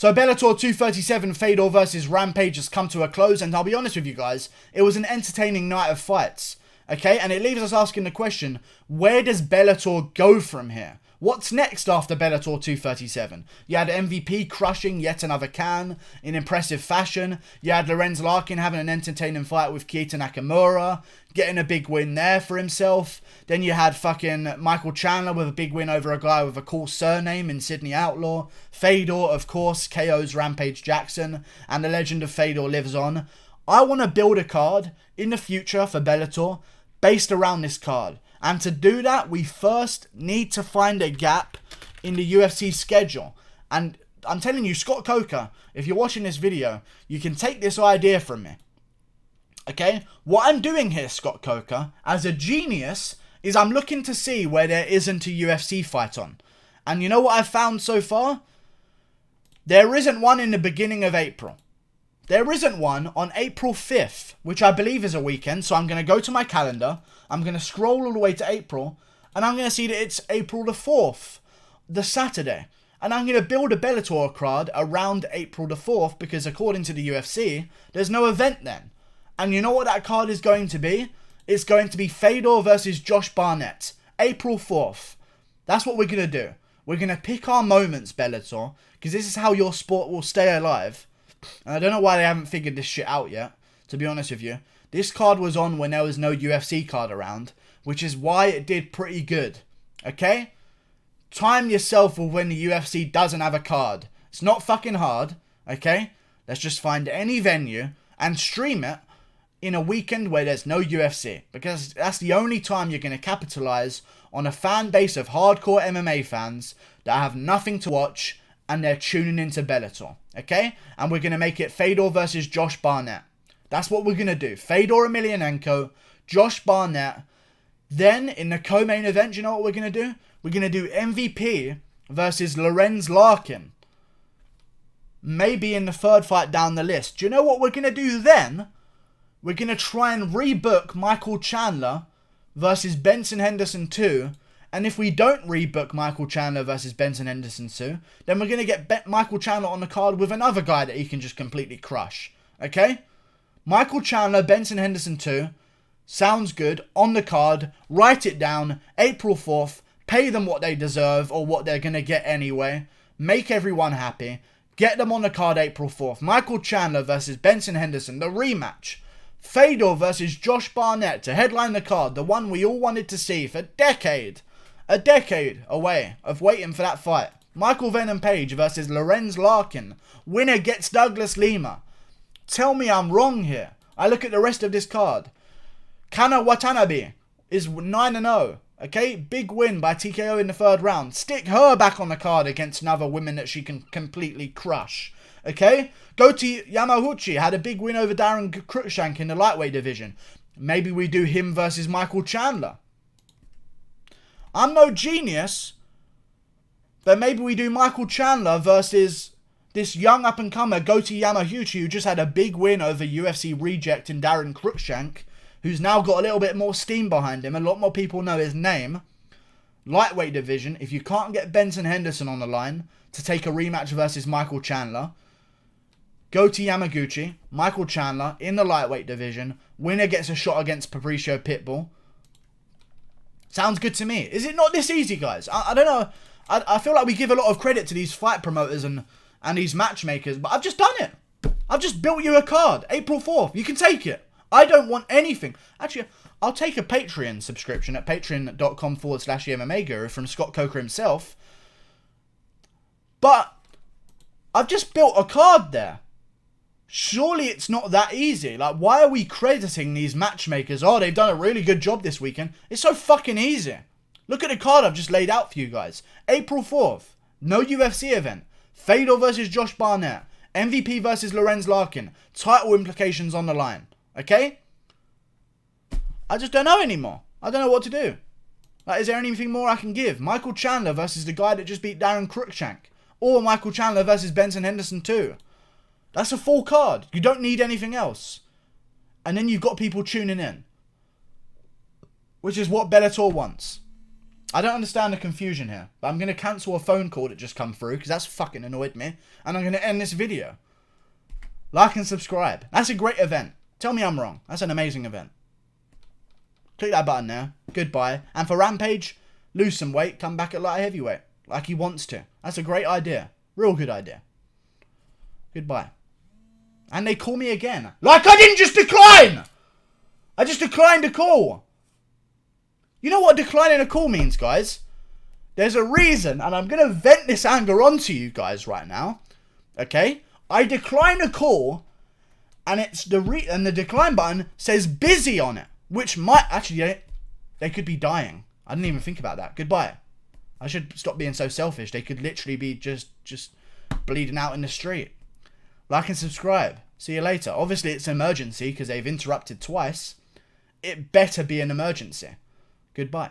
So Bellator 237 Fedor versus Rampage has come to a close, and I'll be honest with you guys, it was an entertaining night of fights. Okay, and it leaves us asking the question, where does Bellator go from here? What's next after Bellator 237? You had MVP crushing yet another can in impressive fashion. You had Lorenz Larkin having an entertaining fight with Keita Nakamura, getting a big win there for himself. Then you had fucking Michael Chandler with a big win over a guy with a cool surname in Sydney Outlaw. Fedor, of course, KO's Rampage Jackson, and the legend of Fedor lives on. I want to build a card in the future for Bellator based around this card. And to do that, we first need to find a gap in the UFC schedule. And I'm telling you, Scott Coker, if you're watching this video, you can take this idea from me. Okay? What I'm doing here, Scott Coker, as a genius, is I'm looking to see where there isn't a UFC fight on. And you know what I've found so far? There isn't one in the beginning of April. There isn't one on April 5th, which I believe is a weekend. So I'm going to go to my calendar. I'm going to scroll all the way to April. And I'm going to see that it's April the 4th, the Saturday. And I'm going to build a Bellator card around April the 4th. Because according to the UFC, there's no event then. And you know what that card is going to be? It's going to be Fedor versus Josh Barnett. April 4th. That's what we're going to do. We're going to pick our moments, Bellator. Because this is how your sport will stay alive. And I don't know why they haven't figured this shit out yet, to be honest with you. This card was on when there was no UFC card around, which is why it did pretty good. Okay? Time yourself with when the UFC doesn't have a card. It's not fucking hard. Okay? Let's just find any venue and stream it in a weekend where there's no UFC. Because that's the only time you're going to capitalize on a fan base of hardcore MMA fans that have nothing to watch and they're tuning into Bellator, okay? And we're going to make it Fedor versus Josh Barnett. That's what we're going to do. Fedor Emelianenko, Josh Barnett. Then, in the co-main event, you know what we're going to do? We're going to do MVP versus Lorenz Larkin. Maybe in the third fight down the list. Do you know what we're going to do then? We're going to try and rebook Michael Chandler versus Benson Henderson 2. And if we don't rebook Michael Chandler versus Benson Henderson 2, then we're going to get Michael Chandler on the card with another guy that he can just completely crush. Okay? Michael Chandler, Benson Henderson 2. Sounds good. On the card. Write it down. April 4th. Pay them what they deserve or what they're going to get anyway. Make everyone happy. Get them on the card April 4th. Michael Chandler versus Benson Henderson. The rematch. Fedor versus Josh Barnett to headline the card. The one we all wanted to see for a decade away of waiting for that fight. Michael Venom Page versus Lorenz Larkin. Winner gets Douglas Lima. Tell me I'm wrong here. I look at the rest of this card. Kana Watanabe is 9-0. Okay, big win by TKO in the third round. Stick her back on the card against another woman that she can completely crush. Okay, Goti Yamauchi had a big win over Darren Cruikshank in the lightweight division. Maybe we do him versus Michael Chandler. I'm no genius, but maybe we do Michael Chandler versus this young up-and-comer, Goti Yamauchi, who just had a big win over UFC reject in Darren Cruikshank, who's now got a little bit more steam behind him. A lot more people know his name. Lightweight division, if you can't get Benson Henderson on the line to take a rematch versus Michael Chandler, Goti Yamaguchi, Michael Chandler in the lightweight division. Winner gets a shot against Patricio Pitbull. Sounds good to me. Is it not this easy, guys? I don't know. I feel like we give a lot of credit to these fight promoters and these matchmakers, but I've just done it. I've just built you a card. April 4th. You can take it. I don't want anything. Actually, I'll take a Patreon subscription at patreon.com/MMA Guru from Scott Coker himself. But I've just built a card there. Surely it's not that easy. Like, why are we crediting these matchmakers? Oh, they've done a really good job this weekend. It's so fucking easy. Look at the card I've just laid out for you guys. April 4th. No UFC event. Fedor versus Josh Barnett. MVP versus Lorenz Larkin. Title implications on the line. Okay? I just don't know anymore. I don't know what to do. Like, is there anything more I can give? Michael Chandler versus the guy that just beat Darren Cruikshank. Or Michael Chandler versus Benson Henderson 2. That's a full card. You don't need anything else. And then you've got people tuning in. Which is what Bellator wants. I don't understand the confusion here. But I'm going to cancel a phone call that just come through because that's fucking annoyed me. And I'm going to end this video. Like and subscribe. That's a great event. Tell me I'm wrong. That's an amazing event. Click that button there. Goodbye. And for Rampage, lose some weight. Come back at light heavyweight. Like he wants to. That's a great idea. Real good idea. Goodbye. And they call me again. Like I didn't just decline! I just declined a call. You know what declining a call means, guys? There's a reason, and I'm going to vent this anger onto you guys right now. Okay? I decline a call, and it's the decline button says busy on it. Which might... Actually, they could be dying. I didn't even think about that. Goodbye. I should stop being so selfish. They could literally be just bleeding out in the street. Like and subscribe. See you later. Obviously, it's an emergency because they've interrupted twice. It better be an emergency. Goodbye.